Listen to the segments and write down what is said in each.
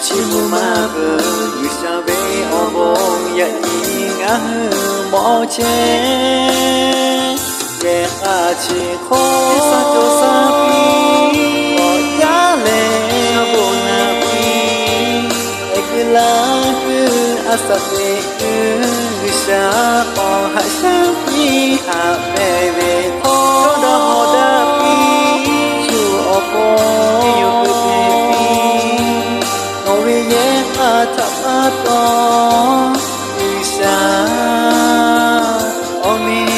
chi mu ma bờ người xa về ô bông ya đi ngã mỏ chê về ta chỉ khó sa cho sa pi ya le bo na pi ekla cứ asa về người xa o ha sa pi ha về về thôi đó ho da pi chu ô bông yêu cứ thắp đi xa ôm mi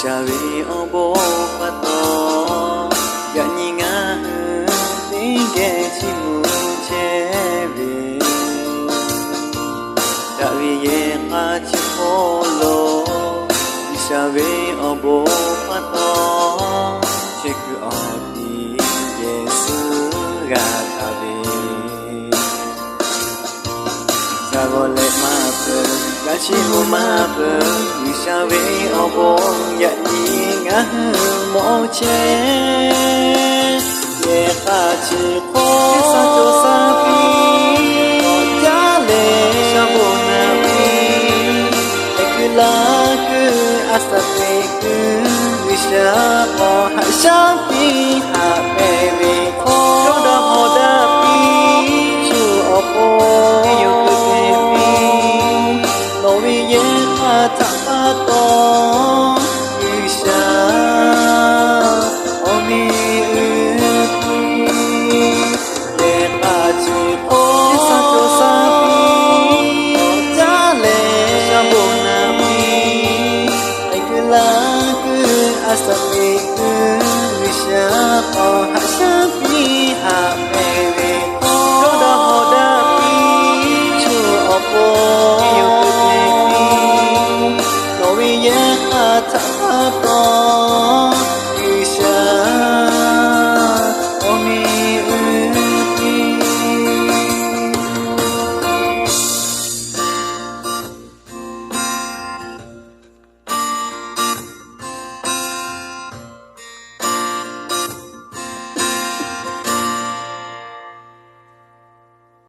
xa về ô bố phát to ya nhị ngã tiếng ghé chi mù che về đã vì ye ta chi khô lô xa về ô bố phát to che cứ ở đi Giêsu gà ta về ta gọi lệ ma bờ gà chi mù ma bờ người xa về ô bố ya đi ngã mỏ chê ye ta chỉ khó sa cho sa pi ya le sa bo na pi ekla cứ asa te cứ vi sa o ha sa pi ha be